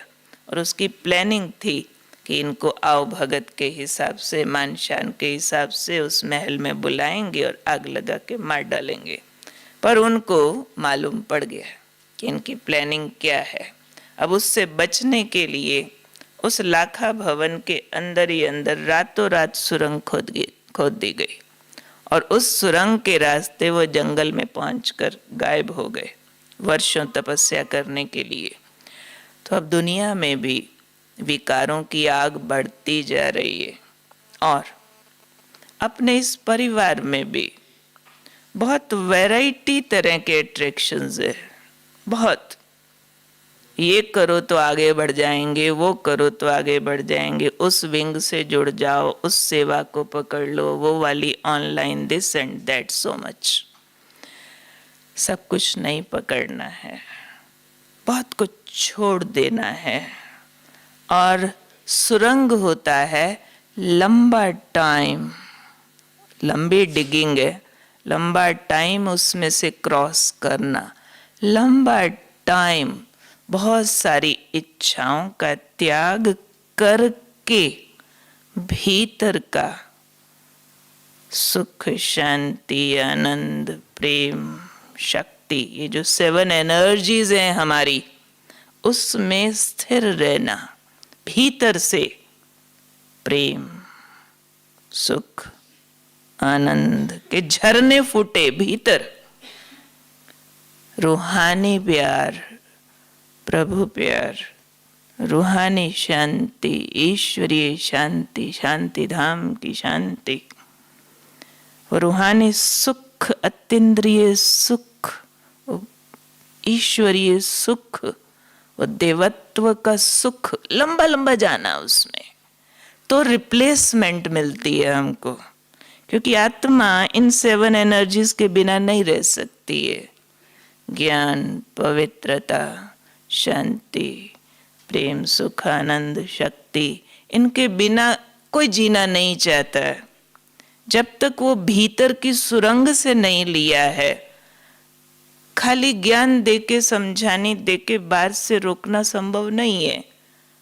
और उसकी प्लानिंग थी कि इनको आओ भगत के हिसाब से, मान शान के हिसाब से उस महल में बुलाएंगे और आग लगा के मार डालेंगे। पर उनको मालूम पड़ गया कि इनकी प्लानिंग क्या है। अब उससे बचने के लिए उस लाखा भवन के अंदर ही अंदर रातों रात सुरंग खोद दी गई, और उस सुरंग के रास्ते वो जंगल में पहुंचकर गायब हो गए, वर्षों तपस्या करने के लिए। तो अब दुनिया में भी विकारों की आग बढ़ती जा रही है, और अपने इस परिवार में भी बहुत वैरायटी तरह के अट्रैक्शंस है। बहुत, ये करो तो आगे बढ़ जाएंगे, वो करो तो आगे बढ़ जाएंगे, उस विंग से जुड़ जाओ, उस सेवा को पकड़ लो, वो वाली online, this and that, so much. सब कुछ नहीं पकड़ना है, बहुत कुछ छोड़ देना है। और सुरंग होता है लंबा टाइम, लंबी डिगिंग है, लंबा टाइम उसमें से क्रॉस करना, लंबा टाइम बहुत सारी इच्छाओं का त्याग करके भीतर का सुख, शांति, आनंद, प्रेम, शक्ति, ये जो 7 एनर्जीज हैं हमारी, उसमें स्थिर रहना, भीतर से प्रेम, सुख, आनंद के झरने फूटे भीतर, रूहानी प्यार, प्रभु प्यार, रूहानी शांति, ईश्वरीय शांति, शांति धाम की शांति, वो रूहानी सुख, अतीन्द्रिय सुख, ईश्वरीय सुख, वो देवत्व का सुख, लंबा लंबा जाना उसमें, तो रिप्लेसमेंट मिलती है हमको, क्योंकि आत्मा इन 7 एनर्जीज के बिना नहीं रह सकती है। ज्ञान, पवित्रता, शांति, प्रेम, सुख, आनंद, शक्ति, इनके बिना कोई जीना नहीं चाहता है। जब तक वो भीतर की सुरंग से नहीं लिया है, खाली ज्ञान देके, समझाने देके बाहर से रोकना संभव नहीं है।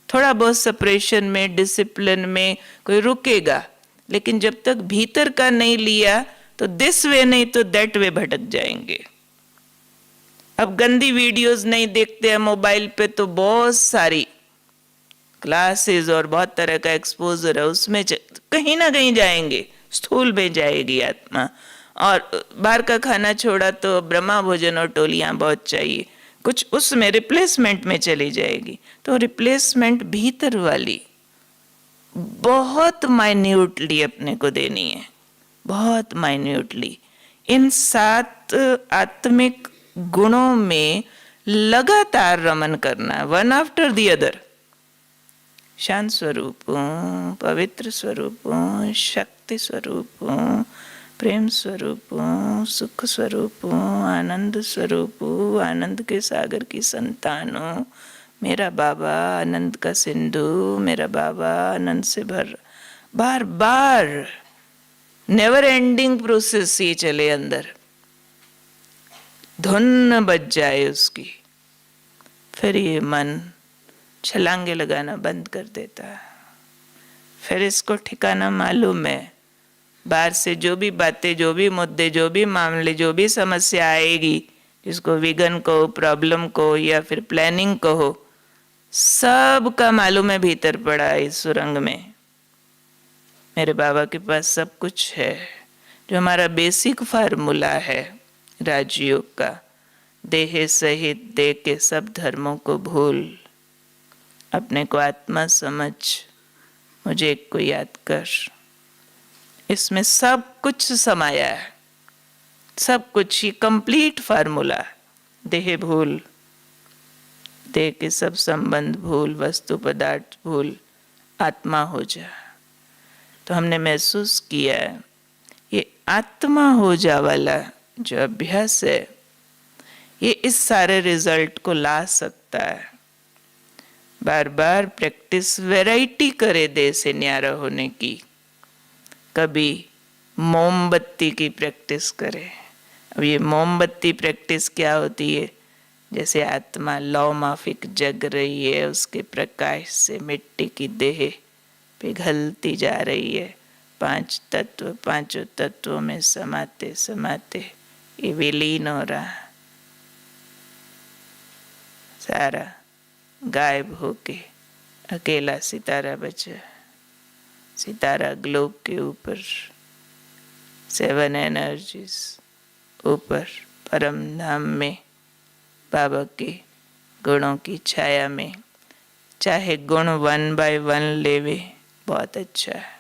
थोड़ा बहुत सेपरेशन में, डिसिप्लिन में कोई रुकेगा, लेकिन जब तक भीतर का नहीं लिया तो दिस वे नहीं तो दैट वे भटक जाएंगे। अब गंदी वीडियोस नहीं देखते हैं मोबाइल पे, तो बहुत सारी क्लासेस और बहुत तरह का एक्सपोजर है, उसमें कहीं ना कहीं जाएंगे, स्थूल में जाएगी आत्मा। और बाहर का खाना छोड़ा तो ब्रह्मा भोजन और टोलियां बहुत चाहिए, कुछ उसमें रिप्लेसमेंट में चली जाएगी। तो रिप्लेसमेंट भीतर वाली बहुत माइन्यूटली अपने को देनी है, बहुत माइन्यूटली। इन 7 आत्मिक गुणों में लगातार रमन करना, वन आफ्टर द अदर। शांत स्वरूप, पवित्र स्वरूप, शक्ति स्वरूप, प्रेम स्वरूप, सुख स्वरूप, आनंद स्वरूप, आनंद के सागर की संतान, मेरा बाबा आनंद का सिंधु, मेरा बाबा आनंद से भर, बार बार नेवर एंडिंग प्रोसेस ये चले अंदर, धुन बज जाए उसकी, फिर ये मन छलांगे लगाना बंद कर देता है। फिर इसको ठिकाना मालूम है, बाहर से जो भी बातें, जो भी मुद्दे, जो भी मामले, जो भी समस्या आएगी, जिसको विघन कहो, प्रॉब्लम कहो या फिर प्लानिंग कहो, सब का मालूम है भीतर पड़ा है इस सुरंग में। मेरे बाबा के पास सब कुछ है, जो हमारा बेसिक फार्मूला है राजयोग का, देह सहित देह के सब धर्मों को भूल, अपने को आत्मा समझ, मुझे एक को याद कर। इसमें सब कुछ समाया है, सब कुछ ही कंप्लीट फार्मूला। देह भूल, देह के सब संबंध भूल, वस्तु पदार्थ भूल, आत्मा हो जा। तो हमने महसूस किया है ये आत्मा हो जा वाला जो अभ्यास है, ये इस सारे रिजल्ट को ला सकता है। बार बार प्रैक्टिस वैरायटी करे देह से न्यारा होने की। कभी मोमबत्ती की प्रैक्टिस करे। अब ये मोमबत्ती प्रैक्टिस क्या होती है? जैसे आत्मा लौ माफिक जग रही है, उसके प्रकाश से मिट्टी की देह पिघलती जा रही है, 5 तत्व, 5 तत्वों में समाते समाते ये विलीन हो रहा, सारा गायब होके अकेला सितारा बचा। सितारा ग्लोब के ऊपर, 7 एनर्जीज ऊपर परम धाम में, बाबा के गुणों की छाया में। चाहे गुण 1 बाय 1 लेवे, बहुत अच्छा है,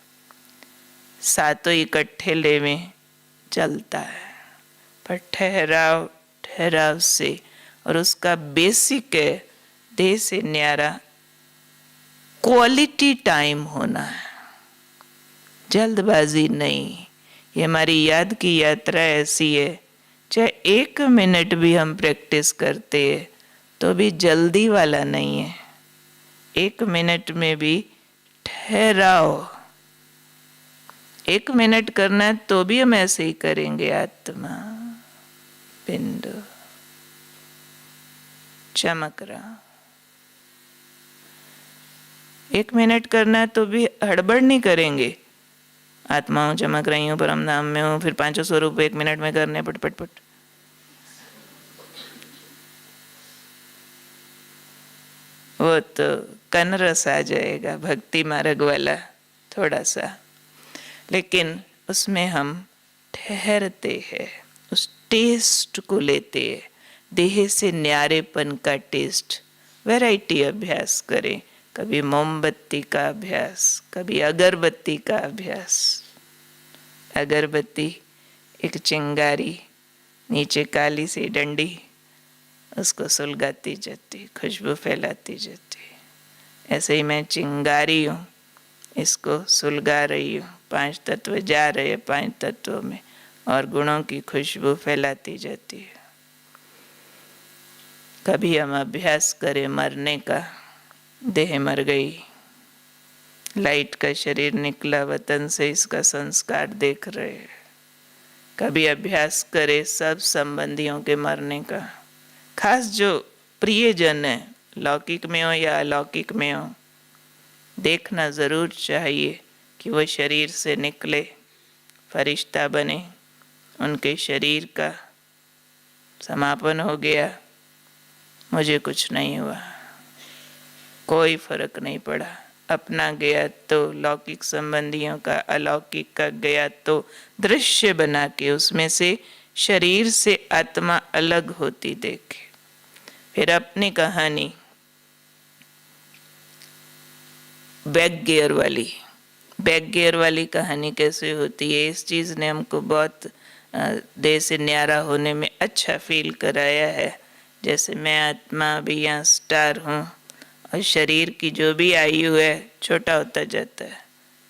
7 इकट्ठे लेवे, चलता है, पर ठहराव ठहराव से। और उसका बेसिक है देह से न्यारा क्वालिटी टाइम होना है, जल्दबाजी नहीं। ये हमारी याद की यात्रा ऐसी है, चाहे 1 मिनट भी हम प्रैक्टिस करते हैं तो भी जल्दी वाला नहीं है। 1 मिनट में भी ठहराओ, 1 मिनट करना है तो भी हम ऐसे ही करेंगे। आत्मा पिंड चमक रहा, 1 मिनट करना है तो भी हड़बड़ नहीं करेंगे, आत्मा हूँ, चमक रही हूँ, परम धाम में हूँ, फिर 500 स्वरूप 1 मिनट में करने पट पट पट। वो तो कनरस आ जाएगा भक्ति मार्ग वाला थोड़ा सा, लेकिन उसमें हम ठहरते हैं, उस टेस्ट को लेते हैं, देह से न्यारेपन का टेस्ट। वैरायटी अभ्यास करें, कभी मोमबत्ती का अभ्यास, कभी अगरबत्ती का अभ्यास। अगरबत्ती एक चिंगारी, नीचे काली सी डंडी, उसको सुलगाती जाती, खुशबू फैलाती जाती। ऐसे ही मैं चिंगारी हूँ, इसको सुलगा रही हूँ, 5 तत्व जा रहे हैं 5 तत्वों में, और गुणों की खुशबू फैलाती जाती है। कभी हम अभ्यास करें मरने का, देह मर गई, लाइट का शरीर निकला वतन से, इसका संस्कार देख रहे हैं। कभी अभ्यास करें सब संबंधियों के मरने का, खास जो प्रियजन है, लौकिक में हो या अलौकिक में हो, देखना ज़रूर चाहिए कि वो शरीर से निकले, फरिश्ता बने, उनके शरीर का समापन हो गया, मुझे कुछ नहीं हुआ, कोई फर्क नहीं पड़ा। अपना गया तो लौकिक संबंधियों का, अलौकिक का गया तो दृश्य बना के उसमें से शरीर से आत्मा अलग होती देखे। फिर अपनी कहानी बैक गियर वाली कहानी कैसे होती है, इस चीज़ ने हमको बहुत देह से न्यारा होने में अच्छा फील कराया है। जैसे मैं आत्मा भी यहाँ स्टार हूँ, और शरीर की जो भी आयु है छोटा होता जाता है।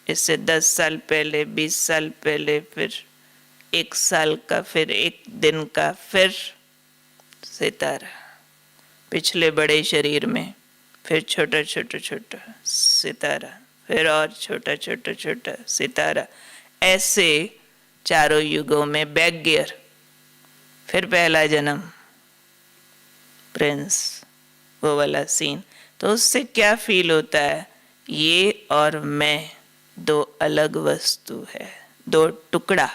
इससे 10 साल पहले, 20 साल पहले, फिर 1 साल का, फिर 1 दिन का, फिर सितारा, पिछले बड़े शरीर में फिर छोटा छोटा छोटा सितारा, फिर और छोटा छोटा छोटा सितारा, ऐसे चारों युगों में बैक गियर। फिर पहला जन्म, प्रिंस, वो वाला सीन। तो उससे क्या फील होता है, ये और मैं 2 अलग वस्तु है, 2 टुकड़ा,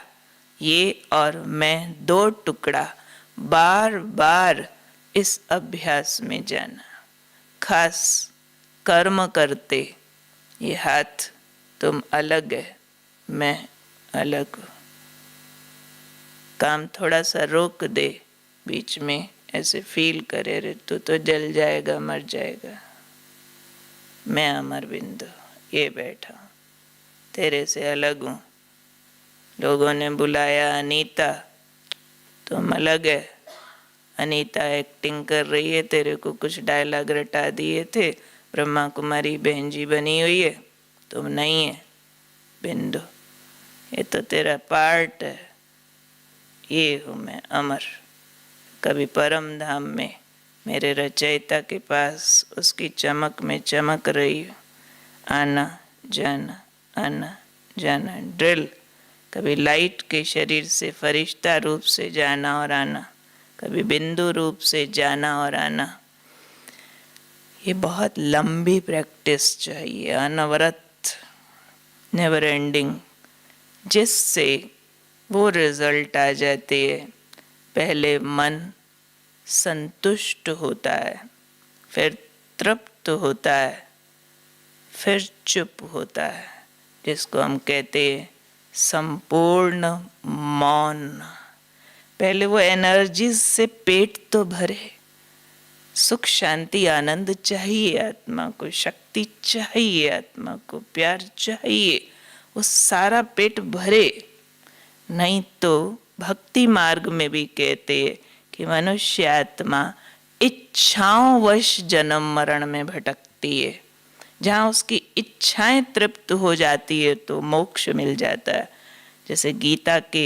ये और मैं 2 टुकड़ा। बार बार इस अभ्यास में जाना, खास कर्म करते, ये हाथ तुम अलग है, मैं अलग हूँ। काम थोड़ा सा रोक दे, बीच में ऐसे फील करे, रे तू तो जल जाएगा, मर जाएगा, मैं अमर बिंदु ये बैठा हूँ, तेरे से अलग हूँ। लोगों ने बुलाया अनीता, तुम अलग है, अनीता एक्टिंग कर रही है, तेरे को कुछ डायलॉग रटा दिए थे, ब्रह्मा कुमारी बहन जी बनी हुई है, तुम नहीं है बिंदु, ये तो तेरा पार्ट है, ये हूँ मैं अमर। कभी परम धाम में मेरे रचयिता के पास उसकी चमक में चमक रही हूँ, आना जाना आना जाना ड्रिल। कभी लाइट के शरीर से फरिश्ता रूप से जाना और आना, कभी बिंदु रूप से जाना और आना। ये बहुत लंबी प्रैक्टिस चाहिए, अनवरत, नेवर एंडिंग, जिससे वो रिजल्ट आ जाते हैं। पहले मन संतुष्ट होता है, फिर तृप्त होता है, फिर चुप होता है, जिसको हम कहते हैं संपूर्ण मौन। पहले वो एनर्जी से पेट तो भरे, सुख शांति आनंद चाहिए आत्मा को, शक्ति चाहिए आत्मा को, प्यार चाहिए, वो सारा पेट भरे। नहीं तो भक्ति मार्ग में भी कहते हैं कि मनुष्य आत्मा इच्छाओं वश जन्म मरण में भटकती है। जहाँ उसकी इच्छाएं तृप्त हो जाती है तो मोक्ष मिल जाता है। जैसे गीता के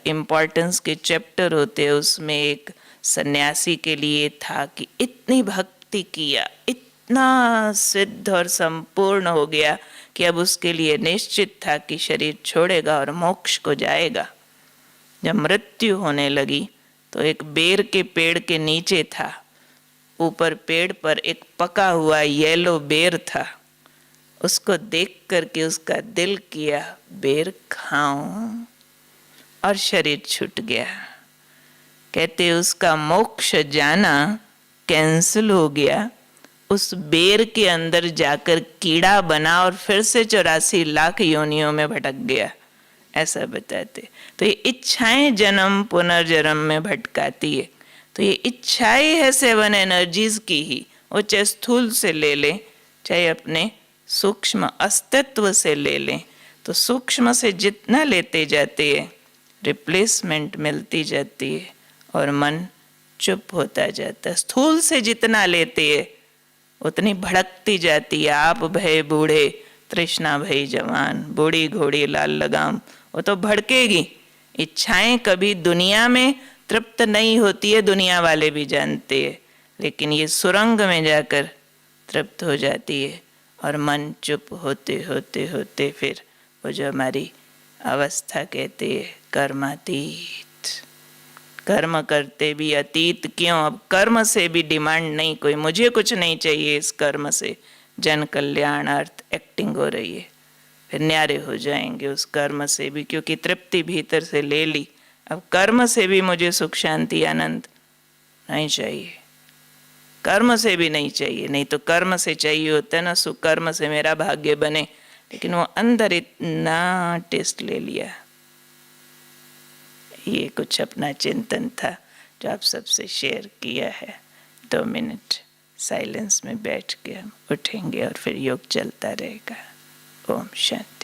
इम्पोर्टेंस के चैप्टर होते हैं, उसमें एक सन्यासी के लिए था कि इतनी भक्ति किया, इतना सिद्ध और संपूर्ण हो गया कि अब उसके लिए निश्चित था कि शरीर छोड़ेगा और मोक्ष को जाएगा। जब मृत्यु होने लगी तो एक बेर के पेड़ के नीचे था, ऊपर पेड़ पर एक पका हुआ येलो बेर था, उसको देख करके उसका दिल किया बेर खाऊं और शरीर छूट गया। कहते उसका मोक्ष जाना कैंसिल हो गया, उस बेर के अंदर जाकर कीड़ा बना और फिर से 84 लाख योनियों में भटक गया, ऐसा बताते। तो ये इच्छाएं जन्म पुनर्जन्म में भटकाती है। तो ये इच्छाएं है 7 एनर्जीज की ही, वो चाहे स्थूल से ले लें चाहे अपने सूक्ष्म अस्तित्व से ले लें। तो सूक्ष्म से जितना लेते जाते हैं रिप्लेसमेंट मिलती जाती है और मन चुप होता जाता है। स्थूल से जितना लेते हैं उतनी भड़कती जाती है। आप भय बूढ़े तृष्णा भई जवान, बूढ़ी घोड़ी लाल लगाम, वो तो भड़केगी। इच्छाएं कभी दुनिया में तृप्त नहीं होती है, दुनिया वाले भी जानते हैं, लेकिन ये सुरंग में जाकर तृप्त हो जाती है और मन चुप होते होते होते फिर वो जो हमारी अवस्था कहते हैं कर्मातीत। कर्म करते भी अतीत क्यों, अब कर्म से भी डिमांड नहीं कोई, मुझे कुछ नहीं चाहिए इस कर्म से, जन कल्याणार्थ एक्टिंग हो रही है। फिर न्यारे हो जाएंगे उस कर्म से भी, क्योंकि तृप्ति भीतर से ले ली। अब कर्म से भी मुझे सुख शांति आनंद नहीं चाहिए, कर्म से भी नहीं चाहिए। नहीं तो कर्म से चाहिए होता है ना, सुख कर्म से मेरा भाग्य बने, लेकिन वो अंदर इतना टेस्ट ले लिया। ये कुछ अपना चिंतन था जो आप सबसे शेयर किया है। 2 मिनट साइलेंस में बैठ के हम उठेंगे और फिर योग चलता रहेगा। ओम शांति।